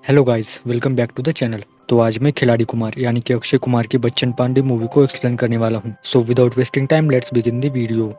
Hello guys, welcome back to the channel. तो आज मैं खिलाड़ी कुमार यानी कि अक्षय कुमार की बच्चन पांडे मूवी को एक्सप्लेन करने वाला हूँ। So without wasting time let's begin the video.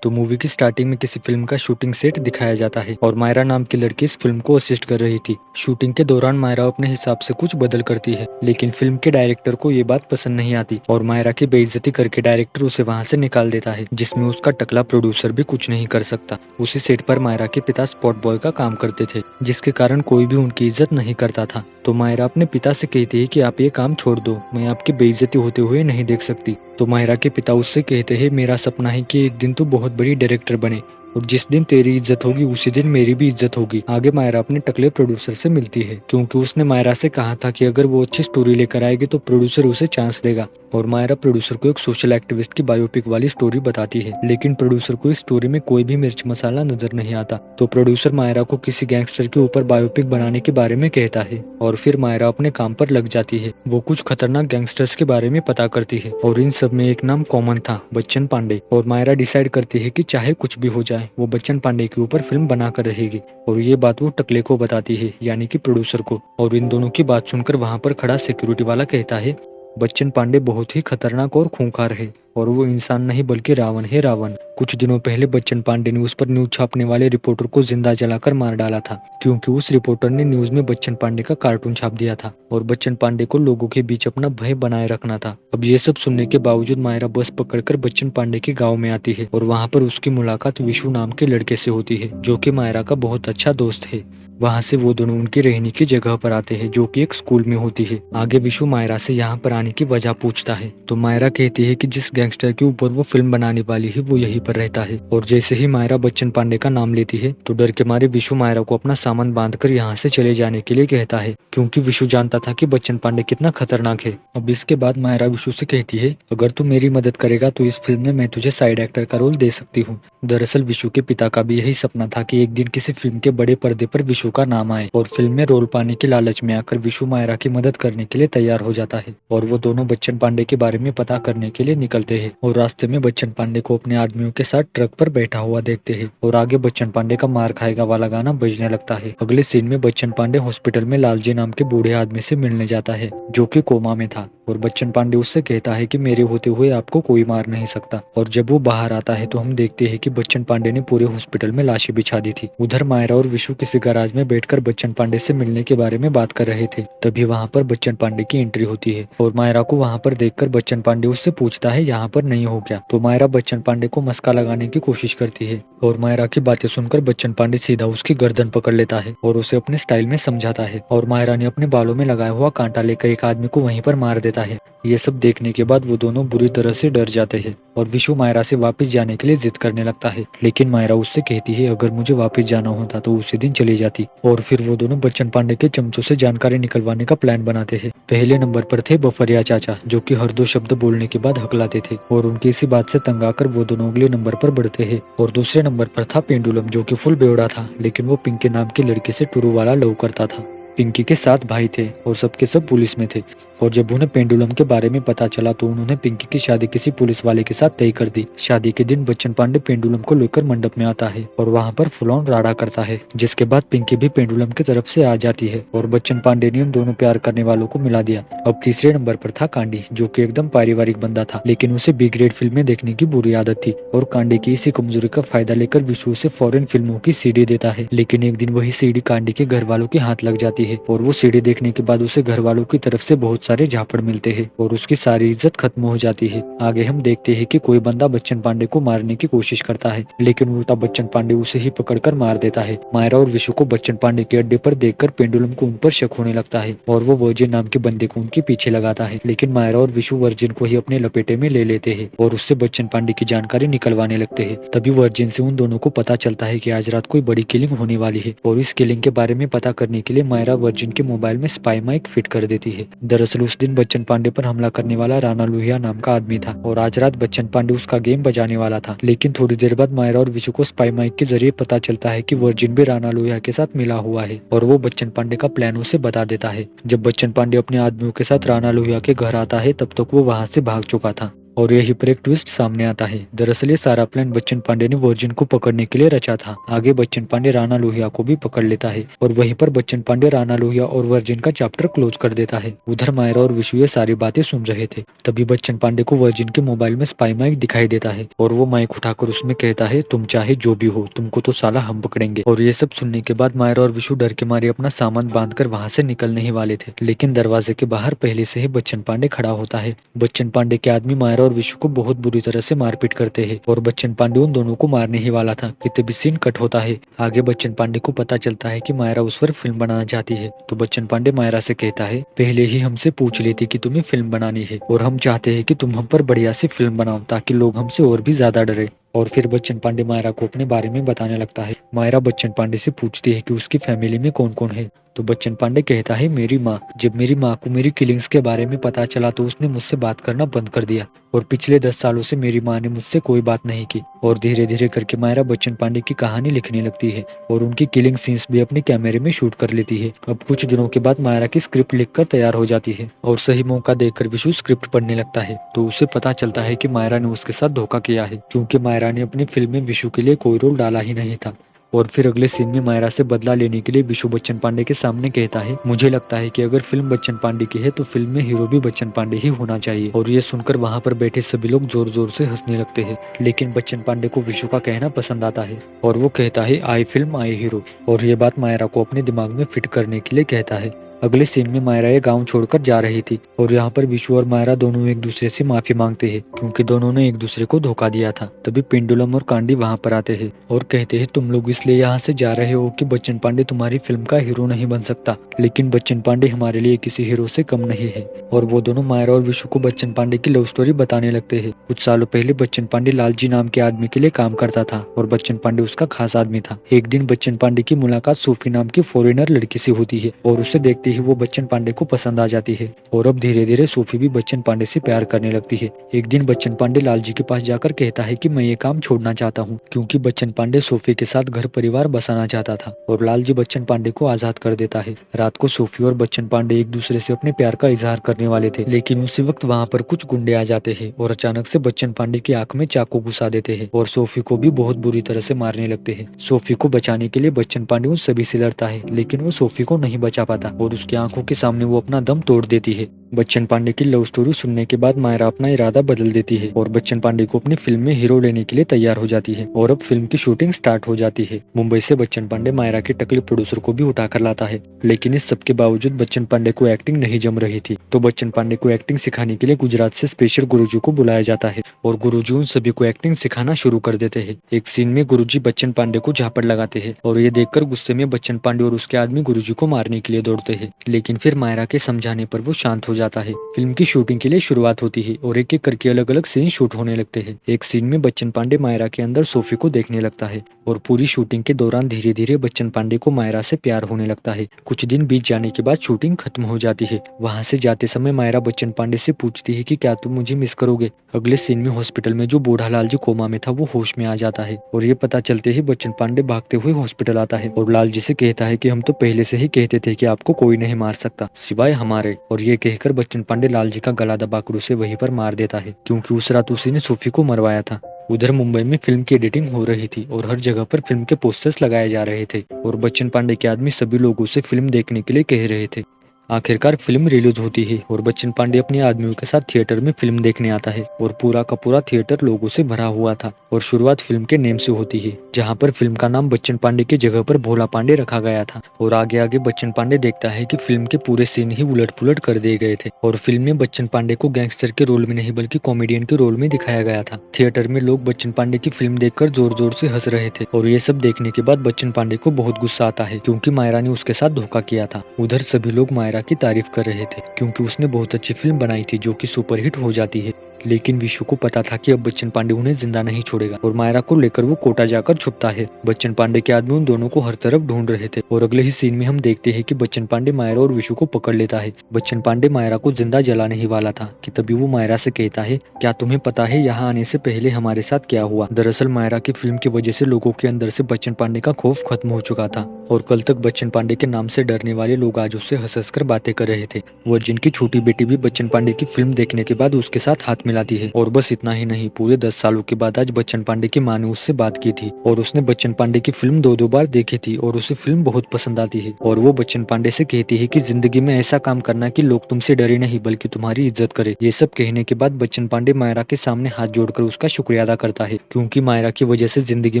तो मूवी की स्टार्टिंग में किसी फिल्म का शूटिंग सेट दिखाया जाता है और मायरा नाम की लड़की इस फिल्म को असिस्ट कर रही थी। शूटिंग के दौरान मायरा अपने हिसाब से कुछ बदल करती है, लेकिन फिल्म के डायरेक्टर को ये बात पसंद नहीं आती और मायरा की बेइज्जती करके डायरेक्टर उसे वहां से निकाल देता है, जिसमें उसका टकला प्रोड्यूसर भी कुछ नहीं कर सकता। उसी सेट पर मायरा के पिता स्पॉट बॉय का काम करते थे, जिसके कारण कोई भी उनकी इज्जत नहीं करता था। तो मायरा अपने पिता से कहती है कि आप ये काम छोड़ दो, मैं आपकी बेइज्जती होते हुए नहीं देख सकती। तो मायरा के पिता उससे कहते हैं, मेरा सपना है कि एक दिन तू बहुत बड़ी डायरेक्टर बने और जिस दिन तेरी इज्जत होगी उसी दिन मेरी भी इज्जत होगी। आगे मायरा अपने टकले प्रोड्यूसर से मिलती है, क्योंकि उसने मायरा से कहा था कि अगर वो अच्छी स्टोरी लेकर आएगी तो प्रोड्यूसर उसे चांस देगा। और मायरा प्रोड्यूसर को एक सोशल एक्टिविस्ट की बायोपिक वाली स्टोरी बताती है, लेकिन प्रोड्यूसर को इस स्टोरी में कोई भी मिर्च मसाला नजर नहीं आता। तो प्रोड्यूसर मायरा को किसी गैंगस्टर के ऊपर बायोपिक बनाने के बारे में कहता है और फिर मायरा अपने काम पर लग जाती है। वो कुछ खतरनाक गैंगस्टर्स के बारे में पता करती है और इन सब में एक नाम कॉमन था, बच्चन पांडे। और मायरा डिसाइड करती है कि चाहे कुछ भी हो जाए वो बच्चन पांडे के ऊपर फिल्म बनाकर रहेगी। और ये बात वो टकले को बताती है, यानी कि प्रोड्यूसर को। और इन दोनों की बात सुनकर वहां पर खड़ा सिक्योरिटी वाला कहता है, बच्चन पांडे बहुत ही खतरनाक और खूंखार है और वो इंसान नहीं बल्कि रावण है, रावण। कुछ दिनों पहले बच्चन पांडे ने उस पर न्यूज छापने वाले रिपोर्टर को जिंदा जलाकर मार डाला था, क्योंकि उस रिपोर्टर ने न्यूज में बच्चन पांडे का कार्टून छाप दिया था और बच्चन पांडे को लोगों के बीच अपना भय बनाए रखना था। अब ये सब सुनने के बावजूद मायरा बस पकड़कर बच्चन पांडे के गाँव में आती है और वहाँ पर उसकी मुलाकात विशु नाम के लड़के से होती है, जो कि मायरा का बहुत अच्छा दोस्त है। वहाँ से वो दोनों उनकी रहने की जगह पर आते हैं, जो कि एक स्कूल में होती है। आगे विशु मायरा से यहाँ पर आने की वजह पूछता है, तो मायरा कहती है कि जिस गैंगस्टर के ऊपर वो फिल्म बनाने वाली है वो यहीं पर रहता है। और जैसे ही मायरा बच्चन पांडे का नाम लेती है तो डर के मारे विशु मायरा को अपना सामान बांधकर यहाँ से चले जाने के लिए कहता है, क्योंकि विशु जानता था कि बच्चन पांडे कितना खतरनाक है। अब इसके बाद मायरा विशु से कहती है, अगर तू मेरी मदद करेगा तो इस फिल्म में मैं तुझे साइड एक्टर का रोल दे सकती हूँ। दरअसल विशु के पिता का भी यही सपना था कि एक दिन किसी फिल्म के बड़े पर्दे पर विशु का नाम आए, और फिल्म में रोल पाने के लालच में आकर विशु मायरा की मदद करने के लिए तैयार हो जाता है और वो दोनों बच्चन पांडे के बारे में पता करने के लिए निकलते हैं। और रास्ते में बच्चन पांडे को अपने आदमियों के साथ ट्रक पर बैठा हुआ देखते हैं और आगे बच्चन पांडे का मार खाएगा वाला गाना बजने लगता है। अगले सीन में बच्चन पांडे हॉस्पिटल में लालजी नाम के बूढ़े आदमी से मिलने जाता है, जो कि कोमा में था। और बच्चन पांडे उससे कहता है कि मेरे होते हुए आपको कोई मार नहीं सकता। और जब वो बाहर आता है तो हम देखते हैं कि बच्चन पांडे ने पूरे हॉस्पिटल में लाशें बिछा दी थी। उधर मायरा और विशु किसी गैराज में बैठकर बच्चन पांडे से मिलने के बारे में बात कर रहे थे। तभी वहाँ पर बच्चन पांडे की एंट्री होती है और मायरा को वहाँ पर देखकर बच्चन पांडे उससे पूछता है, यहाँ पर नहीं हो क्या? तो मायरा बच्चन पांडे को मस्का लगाने की कोशिश करती है और मायरा की बातें सुनकर बच्चन पांडे सीधा उसकी गर्दन पकड़ लेता है और उसे अपने स्टाइल में समझाता है। और मायरा ने अपने बालों में लगाया हुआ कांटा लेकर एक आदमी को वहीं पर मार देता है। ये सब देखने के बाद वो दोनों बुरी तरह से डर जाते हैं और विशु मायरा से वापस जाने के लिए जिद करने लगता है, लेकिन मायरा उससे कहती है, अगर मुझे वापस जाना होता तो उसी दिन चली जाती। और फिर वो दोनों बच्चन पांडे के चमचों से जानकारी निकलवाने का प्लान बनाते हैं। पहले नंबर पर थे बफरिया चाचा, जो कि हर दो शब्द बोलने के बाद हकलाते थे और उनकी इसी बात से तंग आकर वो दोनों अगले नंबर पर बढ़ते हैं। और दूसरे नंबर पर था पेंडुलम, जो कि फुल बेवड़ा था, लेकिन वो पिंकी नाम के लड़के से टुरु वाला लव करता था। पिंकी के 7 भाई थे और सबके सब पुलिस में थे। और जब उन्हें पेंडुलम के बारे में पता चला तो उन्होंने पिंकी की शादी किसी पुलिस वाले के साथ तय कर दी। शादी के दिन बच्चन पांडे पेंडुलम को लेकर मंडप में आता है और वहाँ पर फुल ऑन राड़ा करता है, जिसके बाद पिंकी भी पेंडुलम की तरफ से आ जाती है और बच्चन पांडे ने उन दोनों प्यार करने वालों को मिला दिया। अब तीसरे नंबर पर था कांडी, जो कि एकदम पारिवारिक बंदा था, लेकिन उसे बी ग्रेड फिल्में देखने की बुरी आदत थी। और कांडी की इसी कमजोरी का फायदा लेकर विशु उसे फॉरेन फिल्मों की सीडी देता है, लेकिन एक दिन वही सीडी कांडी के घर वालों के हाथ लग जाती है और वो सीडी देखने के बाद उसे घर वालों की तरफ से बहुत सारे झापड़ मिलते हैं और उसकी सारी इज्जत खत्म हो जाती है। आगे हम देखते हैं कि कोई बंदा बच्चन पांडे को मारने की कोशिश करता है, लेकिन उल्टा बच्चन पांडे उसे ही पकड़कर मार देता है। मायरा और विशु को बच्चन पांडे के अड्डे पर देखकर पेंडुलम को उन पर शक होने लगता है और वो वर्जिन नाम के बंदे को उनके पीछे लगाता है, लेकिन मायरा और विशु वर्जिन को ही अपने लपेटे में ले लेते हैं और उससे बच्चन पांडे की जानकारी निकलवाने लगते हैं। तभी वर्जिन से उन दोनों को पता चलता है कि आज रात कोई बड़ी किलिंग होने वाली है और इस किलिंग के बारे में पता करने के लिए मायरा वर्जिन के मोबाइल में स्पाई माइक फिट कर देती है। दरअसल उस दिन बच्चन पांडे पर हमला करने वाला राणा लोहिया नाम का आदमी था और आज रात बच्चन पांडे उसका गेम बजाने वाला था। लेकिन थोड़ी देर बाद मायरा और विशु को स्पाई माइक के जरिए पता चलता है कि वर्जिन भी राणा लोहिया के साथ मिला हुआ है और वो बच्चन पांडे का प्लान उसे बता देता है। जब बच्चन पांडे अपने आदमियों के साथ राणा लोहिया के घर आता है तब तक वो वहां से भाग चुका था। और यहीं पर एक ट्विस्ट सामने आता है। दरअसल ये सारा प्लान बच्चन पांडे ने वर्जिन को पकड़ने के लिए रचा था। आगे बच्चन पांडे राणा लोहिया को भी पकड़ लेता है और वहीं पर बच्चन पांडे राणा लोहिया और वर्जिन का चैप्टर क्लोज कर देता है। उधर मायरा और विशु ये सारी बातें सुन रहे थे। तभी बच्चन पांडे को वर्जिन के मोबाइल में स्पाई माइक दिखाई देता है और वो माइक उठाकर उसमें कहता है, तुम चाहे जो भी हो, तुमको तो साला हम पकड़ेंगे। और ये सब सुनने के बाद मायरा और विशु डर के मारे अपना सामान बांधकर वहां से निकलने ही वाले थे, लेकिन दरवाजे के बाहर पहले से ही बच्चन पांडे खड़ा होता है। बच्चन पांडे के आदमी मायरा और विशु को बहुत बुरी तरह से मारपीट करते हैं और बच्चन पांडे उन दोनों को मारने ही वाला था कि तभी सीन कट होता है। आगे बच्चन पांडे को पता चलता है कि मायरा उस पर फिल्म बनाना चाहती है, तो बच्चन पांडे मायरा से कहता है, पहले ही हमसे पूछ लेती कि तुम्हें फिल्म बनानी है और हम चाहते हैं कि तुम हम पर बढ़िया सी फिल्म बनाओ ताकि लोग हमसे और भी ज्यादा डरे। और फिर बच्चन पांडे मायरा को अपने बारे में बताने लगता है। मायरा बच्चन पांडे से पूछती है कि उसकी फैमिली में कौन कौन है, तो बच्चन पांडे कहता है, मेरी माँ। जब मेरी माँ को मेरी किलिंग्स के बारे में पता चला तो उसने मुझसे बात करना बंद कर दिया और पिछले 10 सालों से मेरी माँ ने मुझसे कोई बात नहीं की। और धीरे धीरे करके मायरा बच्चन पांडे की कहानी लिखने लगती है और उनकी किलिंग सीन्स भी अपने कैमरे में शूट कर लेती है। अब कुछ दिनों के बाद मायरा की स्क्रिप्ट लिखकर तैयार हो जाती है और सही मौका देखकर विशु स्क्रिप्ट पढ़ने लगता है, तो उसे पता चलता है कि मायरा ने उसके साथ धोखा किया है, क्योंकि मायरा ने अपनी फिल्म में विशु के लिए कोई रोल डाला ही नहीं था। और फिर अगले सीन में मायरा से बदला लेने के लिए विशु बच्चन पांडे के सामने कहता है, मुझे लगता है कि अगर फिल्म बच्चन पांडे की है तो फिल्म में हीरो भी बच्चन पांडे ही होना चाहिए। और ये सुनकर वहां पर बैठे सभी लोग जोर जोर से हंसने लगते हैं, लेकिन बच्चन पांडे को विशु का कहना पसंद आता है और वो कहता है, आई फिल्म आई हीरो। और ये बात मायरा को अपने दिमाग में फिट करने के लिए कहता है। अगले सीन में मायरा ये गांव छोड़कर जा रही थी और यहाँ पर विशु और मायरा दोनों एक दूसरे से माफी मांगते हैं, क्योंकि दोनों ने एक दूसरे को धोखा दिया था। तभी पेंडुलम और कांडी वहां पर आते हैं और कहते हैं, तुम लोग इसलिए यहाँ से जा रहे हो कि बच्चन पांडे तुम्हारी फिल्म का हीरो नहीं बन सकता, लेकिन बच्चन पांडे हमारे लिए किसी हीरो से कम नहीं है। और वो दोनों मायरा और विशु को बच्चन पांडे की लव स्टोरी बताने लगते हैं। कुछ सालों पहले बच्चन पांडे लालजी नाम के आदमी के लिए काम करता था और बच्चन पांडे उसका खास आदमी था। एक दिन बच्चन पांडे की मुलाकात सोफी नाम की फॉरेनर लड़की से होती है और उसे देखते ही वो बच्चन पांडे को पसंद आ जाती है और अब धीरे धीरे सोफी भी बच्चन पांडे से प्यार करने लगती है। एक दिन बच्चन पांडे लालजी के पास जाकर कहता है कि मैं ये काम छोड़ना चाहता हूँ, क्योंकि बच्चन पांडे सोफी के साथ घर परिवार बसाना चाहता था और लालजी बच्चन पांडे को आजाद कर देता है। रात को सोफी और बच्चन पांडे एक दूसरे से अपने प्यार का इजहार करने वाले थे, लेकिन उसी वक्त वहाँ पर कुछ गुंडे आ जाते हैं और अचानक से बच्चन पांडे की आंख में चाकू घुसा देते हैं और सोफी को भी बहुत बुरी तरह से मारने लगते हैं। सोफी को बचाने के लिए बच्चन पांडे उन सभी से लड़ता है, लेकिन वो सोफी को नहीं बचा पाता और उसकी आंखों के सामने वो अपना दम तोड़ देती है। बच्चन पांडे की लव स्टोरी सुनने के बाद मायरा अपना इरादा बदल देती है और बच्चन पांडे को अपनी फिल्म में हीरो लेने के लिए तैयार हो जाती है और अब फिल्म की शूटिंग स्टार्ट हो जाती है। मुंबई से बच्चन पांडे मायरा के टकले प्रोड्यूसर को भी उठाकर लाता है, लेकिन इस सब के बावजूद बच्चन पांडे को एक्टिंग नहीं जम रही थी, तो बच्चन पांडे को एक्टिंग सिखाने के लिए गुजरात से स्पेशल गुरुजी को बुलाया जाता है और गुरुजी उन सभी को एक्टिंग सिखाना शुरू कर देते हैं। एक सीन में गुरुजी बच्चन पांडे को झापड़ लगाते हैं और ये देखकर गुस्से में बच्चन पांडे और उसके आदमी गुरुजी को मारने के लिए दौड़ते हैं, लेकिन फिर मायरा के समझाने पर वो शांत हो जाता है। फिल्म की शूटिंग के लिए शुरुआत होती है और एक एक करके अलग अलग सीन शूट होने लगते हैं। एक सीन में बच्चन पांडे मायरा के अंदर सोफी को देखने लगता है और पूरी शूटिंग के दौरान धीरे धीरे बच्चन पांडे को मायरा से प्यार होने लगता है। कुछ दिन बीत जाने के बाद शूटिंग खत्म हो जाती है। वहां से जाते समय मायरा बच्चन पांडे से पूछती है कि क्या तुम मुझे मिस करोगे। अगले सीन में हॉस्पिटल में जो बूढ़ा लालजी कोमा में था वो होश में आ जाता है और ये पता चलते ही बच्चन पांडे भागते हुए हॉस्पिटल आता है और लालजी से कहता है कि हम तो पहले से ही कहते थे कि आपको कोई नहीं मार सकता सिवाय हमारे। और ये कहकर बच्चन पांडे लालजी का गला दबाकर उसे वहीं पर मार देता है, क्योंकि उस रात उसी ने सोफी को मरवाया था। उधर मुंबई में फिल्म की एडिटिंग हो रही थी और हर जगह पर फिल्म के पोस्टर्स लगाए जा रहे थे और बच्चन पांडे के आदमी सभी लोगों से फिल्म देखने के लिए कह रहे थे। आखिरकार फिल्म रिलीज होती है और बच्चन पांडे अपने आदमियों के साथ थिएटर में फिल्म देखने आता है और पूरा का पूरा थिएटर लोगों से भरा हुआ था और शुरुआत फिल्म के नेम से होती है, जहां पर फिल्म का नाम बच्चन पांडे की जगह पर भोला पांडे रखा गया था। और आगे आगे बच्चन पांडे देखता है कि फिल्म के पूरे सीन ही उलट पुलट कर दिए गए थे और फिल्म में बच्चन पांडे को गैंगस्टर के रोल में नहीं बल्कि कॉमेडियन के रोल में दिखाया गया था। थिएटर में लोग बच्चन पांडे की फिल्म देखकर जोर जोर से हंस रहे थे और ये सब देखने के बाद बच्चन पांडे को बहुत गुस्सा आता है, क्योंकि मायरा ने उसके साथ धोखा किया था। उधर सभी लोग मायरा की तारीफ कर रहे थे, क्योंकि उसने बहुत अच्छी फिल्म बनाई थी जो कि सुपरहिट हो जाती है। लेकिन विशु को पता था कि अब बच्चन पांडे उन्हें जिंदा नहीं छोड़ेगा और मायरा को लेकर वो कोटा जाकर छुपता है। बच्चन पांडे के आदमी उन दोनों को हर तरफ ढूंढ रहे थे और अगले ही सीन में हम देखते हैं कि बच्चन पांडे मायरा और विशु को पकड़ लेता है। बच्चन पांडे मायरा को जिंदा जलाने ही वाला था कि तभी वो मायरा से कहता है, क्या तुम्हें पता है यहाँ आने से पहले हमारे साथ क्या हुआ। दरअसल मायरा की फिल्म की वजह से लोगों के अंदर से बच्चन पांडे का खौफ खत्म हो चुका था और कल तक बच्चन पांडे के नाम से डरने वाले लोग आज उससे हंस हंस कर बातें कर रहे थे। वर्जिन की छोटी बेटी भी बच्चन पांडे की फिल्म देखने के बाद उसके साथ हाथ मिलाती है। और बस इतना ही नहीं, पूरे 10 सालों के बाद आज बच्चन पांडे की माँ ने उससे बात की थी और उसने बच्चन पांडे की फिल्म 2-2 बार देखी थी और उसे फिल्म बहुत पसंद आती है। और वो बच्चन पांडे से कहती है कि जिंदगी में ऐसा काम करना कि लोग तुमसे डरे नहीं बल्कि तुम्हारी इज्जत करे। ये सब कहने के बाद बच्चन पांडे मायरा के सामने हाथ जोड़कर उसका शुक्रिया अदा करता है, क्योंकि मायरा की वजह से जिंदगी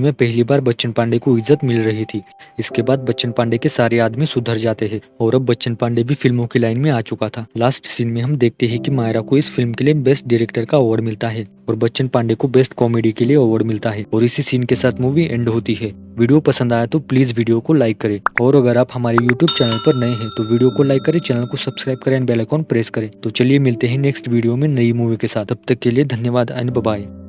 में पहली बार बच्चन पांडे को इज्जत मिल रही थी। इसके बाद बच्चन पांडे के सारे आदमी सुधर जाते हैं और अब बच्चन पांडे भी फिल्मों की लाइन में आ चुका था। लास्ट सीन में हम देखते हैं कि मायरा को इस फिल्म के लिए बेस्ट डायरेक्टर का अवार्ड मिलता है और बच्चन पांडे को बेस्ट कॉमेडी के लिए अवार्ड मिलता है और इसी सीन के साथ मूवी एंड होती है। वीडियो पसंद आया तो प्लीज वीडियो को लाइक करें और अगर आप हमारे यूट्यूब चैनल पर नए हैं तो वीडियो को लाइक करें, चैनल को सब्सक्राइब करें एंड बेल आइकॉन प्रेस करें। तो चलिए मिलते हैं नेक्स्ट वीडियो में नई मूवी के साथ। तब तक के लिए धन्यवाद एंड बाय बाय।